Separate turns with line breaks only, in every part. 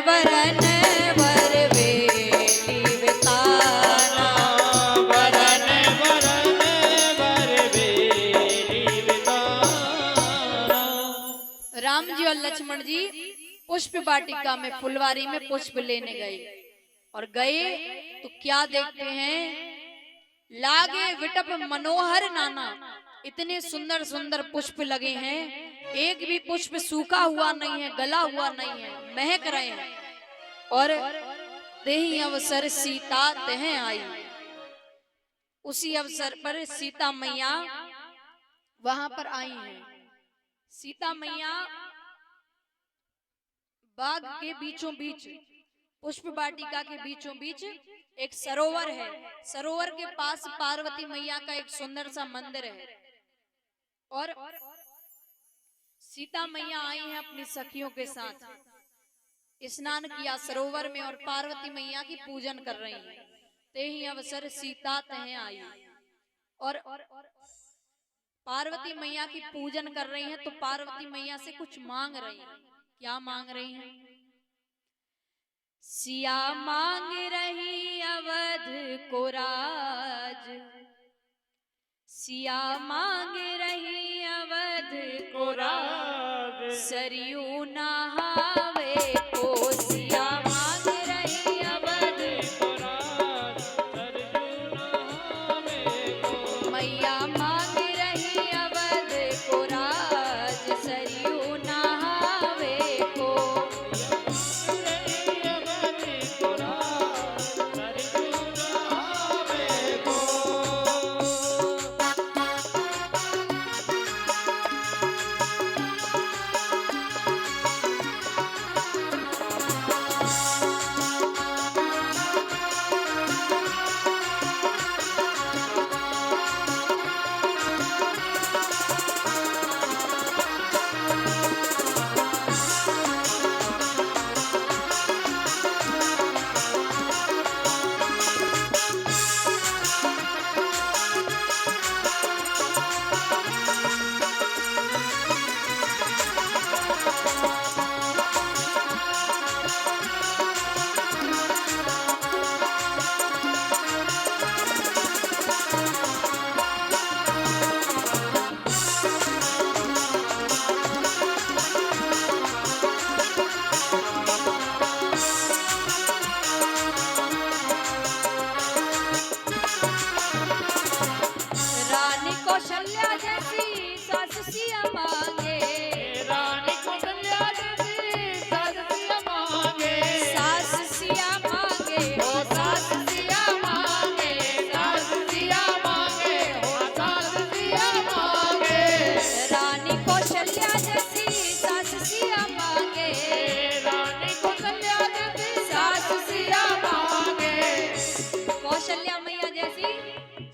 वरन वर वेली विताना,
वरन वरन वर वेली विताना।
राम जी और लक्ष्मण जी पुष्प वाटिका में फुलवारी में पुष्प लेने गए और गए तो क्या देखते हैं, लागे विटप मनोहर नाना, इतने सुंदर सुंदर पुष्प लगे हैं, एक भी पुष्प सूखा हुआ नहीं है, गला हुआ नहीं है, महक रहे हैं। और देही अवसर सीता तह आई, उसी अवसर पर सीता मैया वहां पर आई हैं। सीता मैया बाग के बीचों बीच, पुष्प वाटिका के बीचों बीच एक सरोवर है, सरोवर के पास पार्वती मैया का एक सुंदर सा मंदिर है। और सीता मैया आई हैं अपनी सखियों के साथ, स्नान किया सरोवर में और पार्वती मैया की पूजन कर रही हैं। ते ही अवसर सीता तह आई, और पार्वती मैया की पूजन कर रही हैं तो पार्वती मैया से कुछ मांग रही हैं। क्या मांग रही हैं? सिया मांग रही अवध को राज, सिया मांग रही अवध को राज, सरयू नहावे को, सिया मांग रही अवध
को राज, सरयू नहावे को।
मैया मांग रही अवध को राज, सरयू नहावे को।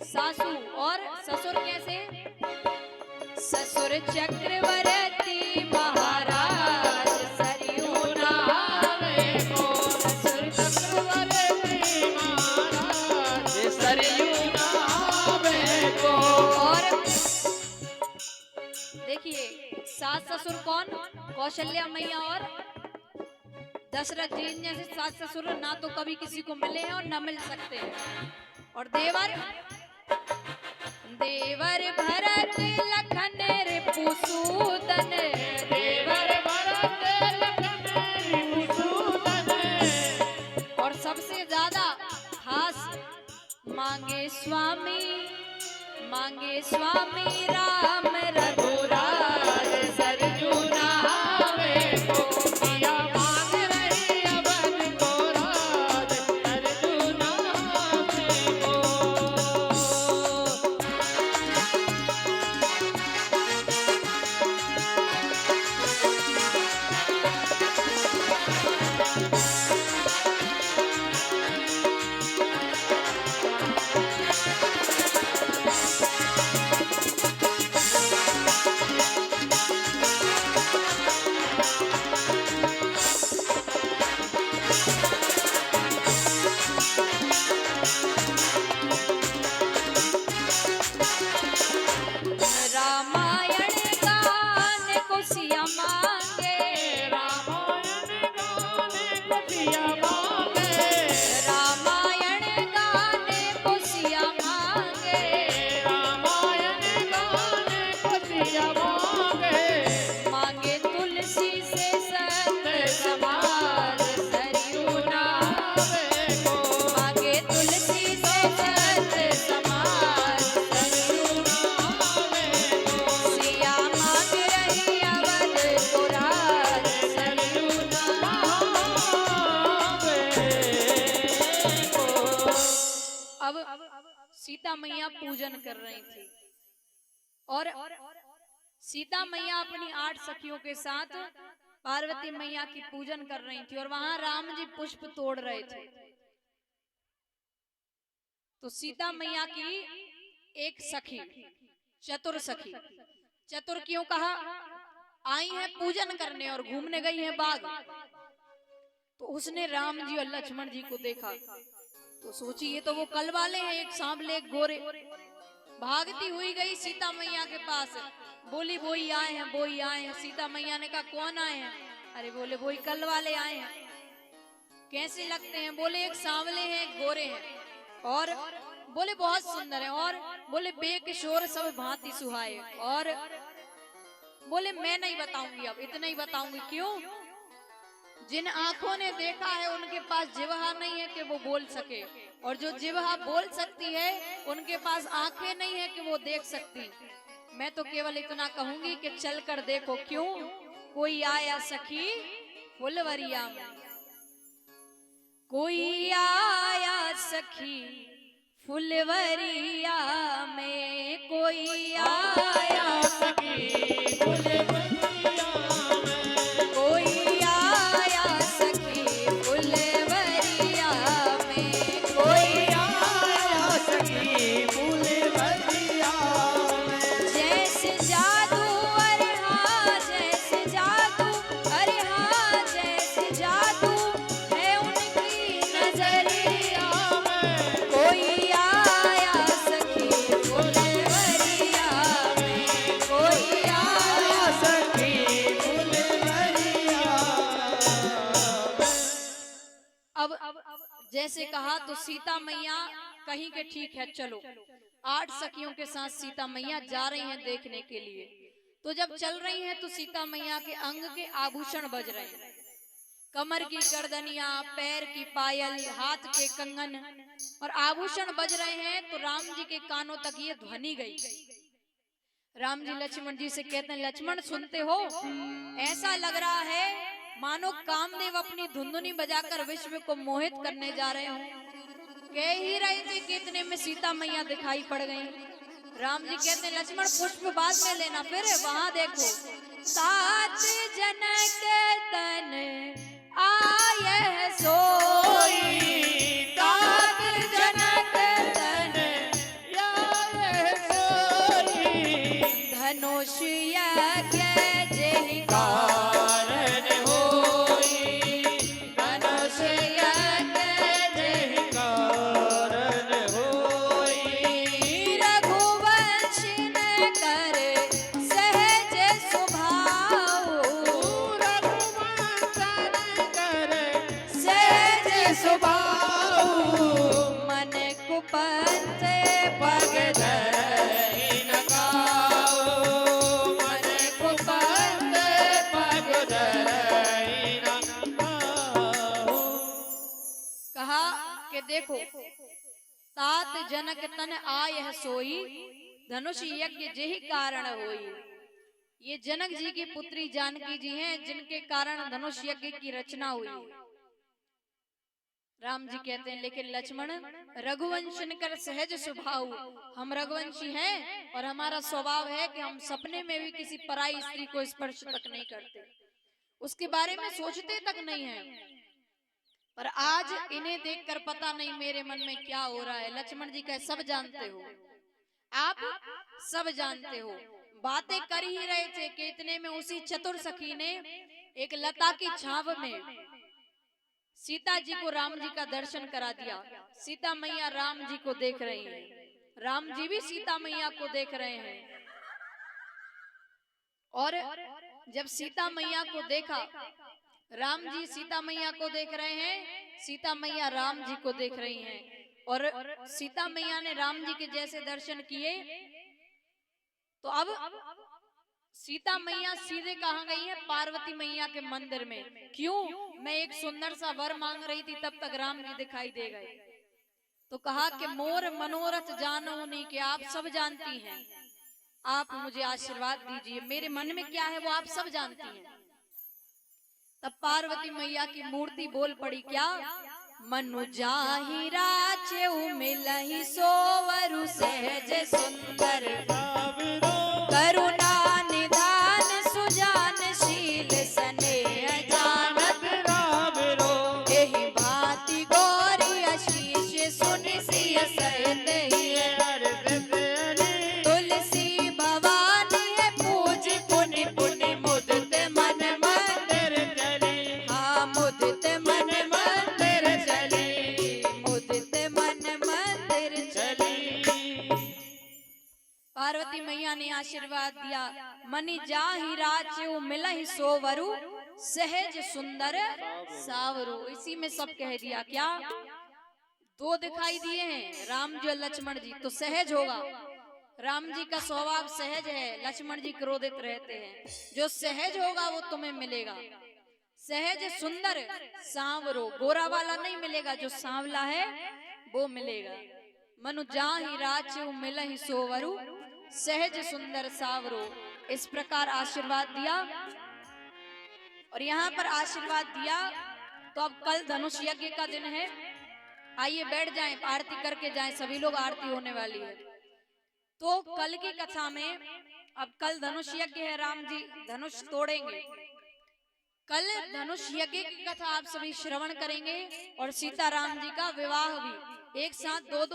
सासू और ससुर कैसे? ससुर चक्रवर्ती महाराज, सरयू नहावे को, ससुर चक्रवर्ती महाराज, सरयू नहावे को। और देखिए सास ससुर कौन? कौशल्या मैया और दशरथ जी जैसे सास ससुर ना तो कभी किसी को मिले हैं और ना मिल सकते हैं। और देवर, देवर भरत लखन रिपुसूदन, देवर भरत लखन रिपुसूदन। और सबसे ज्यादा खास मांगे स्वामी, मांगे स्वामी राम रघुराज, सरयू नहावे को। सिया मांग रही अवध को राज, सरयू नहावे को। सीता मैया पूजन कर रही थी और सीता मैया अपनी 8 सखियों के साथ पार्वती मैया की पूजन कर रही थी और वहां राम जी पुष्प तोड़ रहे थे। तो सीता मैया की एक सखी, चतुर सखी, चतुर क्यों कहा, आई है पूजन करने और घूमने गई है बाग। तो उसने राम जी और लक्ष्मण जी को देखा तो सोची ये तो वो कल वाले हैं, एक सांवले एक गोरे। भागती हुई गई सीता मैया के पास, बोली वो ही आए हैं, वो ही आए हैं। सीता मैया ने कहा कौन आए हैं? अरे बोले वो ही कल वाले आए हैं। कैसे लगते हैं? बोले एक सांवले हैं एक गोरे हैं और बोले बहुत सुंदर है और बोले बेकिशोर सब भांति सुहाए। और बोले मैं नहीं बताऊंगी, अब इतना ही बताऊंगी। क्यों? जिन आंखों ने देखा है उनके पास जिह्वा नहीं है कि वो बोल सके, और जो जिह्वा बोल सकती है उनके पास आंखें नहीं है कि वो देख सकती। मैं तो केवल इतना कहूंगी कि चल कर देखो। क्यों? कोई आया सखी फुलवरिया में, कोई आया सखी फुलवरिया में, कोई आया सखी फुलवरिया में, कोई आया सखी फुलवरिया में, कोई आया सखी फुलवरिया में। जैसे जादू अरे हाँ, जैसे जादू अरे हाँ, जैसे जादू है उनकी नजरिया में, कोई आया सखी फुलवरिया में, कोई आया सखी फुलवरिया में। अब जैसे कहा तो सीता मैया कहीं के ठीक है चलो, 8 सखियों के साथ सीता मैया जा रही हैं देखने के लिए। तो जब चल रही हैं तो सीता मैया के अंग के आभूषण बज रहे हैं, कमर की गर्दनिया, पैर की पायल, हाथ के कंगन और आभूषण बज रहे हैं। तो राम जी के कानों तक ये ध्वनि गई। राम जी लक्ष्मण जी से कहते हैं लक्ष्मण सुनते हो, ऐसा लग रहा है मानो कामदेव अपनी धुंधुनी बजाकर विश्व को मोहित करने जा रहे हो। कह ही रहे थे कि इतने में सीता मैया दिखाई पड़ गई। राम जी कहते हैं लक्ष्मण पुष्प बाद में लेना, फिर वहां देखो 7 जनक तन आये सोई, 7 जनक तन आये सोई, धनुष यज्ञ जेहि कारण होई, धनुष यज्ञ जेहि कारण होई, रघुवंश न कर सहज स्वभाव, रघुवंश न कर सहज स्वभाव, मन कुपथ पग धरि न काऊ, मन कुपथ पग धरि न काऊ। कहा कि देखो 7 जनक तन आय है सोई, धनुष यज्ञ जेहि कारण होई। ये जनक जी की पुत्री जानकी जी हैं जिनके कारण धनुष यज्ञ की रचना हुई। राम जी कहते हैं लेकिन लक्ष्मण रघुवंशन कर सहज स्वभाव, हम रघुवंशी हैं और हमारा स्वभाव है कि हम सपने में भी किसी पराई स्त्री को स्पर्श तक नहीं करते, उसके बारे में सोचते तक नहीं है। पर आज इन्हें देखकर पता नहीं मेरे मन में क्या हो रहा है। लक्ष्मण जी कहे सब जानते हो, आप सब जानते हो। बातें कर ही रहे थे कि इतने में उसी चतुर सखी ने एक लता की छाव में सीता जी को राम जी का दर्शन करा दिया। सीता मैया राम जी को देख रही हैं, राम जी भी सीता मैया को देख रहे हैं। और जब सीता मैया को देखा, राम जी सीता मैया को देख रहे हैं, सीता मैया राम जी को देख रही हैं। और सीता मैया ने राम जी के जैसे दर्शन किए तो अब सीता मैया सीधे कहाँ गई है? पार्वती मैया के मंदिर में। क्यों? मैं एक सुंदर सा वर मांग रही थी, तब तक राम जी दिखाई दे गए। तो कहा कि मोर मनोरथ जानो नहीं, कि आप सब जानती हैं, आप मुझे आशीर्वाद दीजिए, मेरे मन में क्या है वो आप सब जानती हैं। तब पार्वती मैया की मूर्ति बोल पड़ी, क्या मनु जाहि राचेउ मिलहि सोवरु सहज सुंदर
सावरो
करुणा निधान सुजान शील स्नेह जानत
रावरो
एहि भांति गौरी आशीष सुनि सिय सहित ही तुलसी भवानी है पूज पुनि पुनि मुदित मन मंदिर हाँ मुदित मन मंदिर चली मुदित मन मंदिर चली। पार्वती मैया ने आशीर्वाद दिया, मनि जाहि राचेउ मिलहि सोवरु सहज सुंदर सावरो। इसी में सब कह दिया। क्या दो दिखाई दिए हैं, राम जी और लक्ष्मण जी, तो सहज होगा। राम जी का स्वभाव सहज है, लक्ष्मण जी क्रोधित रहते हैं। जो सहज होगा वो तुम्हें मिलेगा। सहज सुंदर सांवरो, गोरा वाला नहीं मिलेगा, जो सांवला है वो मिलेगा। मनु जाहि राचेउ मिलहि सोवरु सहज सुंदर सावरो। इस प्रकार आशीर्वाद दिया। और यहाँ पर आशीर्वाद दिया तो अब कल धनुष यज्ञ का दिन है। आइए बैठ जाएं, आरती करके जाएं, सभी लोग आरती होने वाली है। तो कल की कथा में, अब कल धनुष यज्ञ है, राम जी धनुष तोड़ेंगे। कल धनुष यज्ञ की कथा आप सभी श्रवण करेंगे और सीता राम जी का विवाह भी एक साथ दो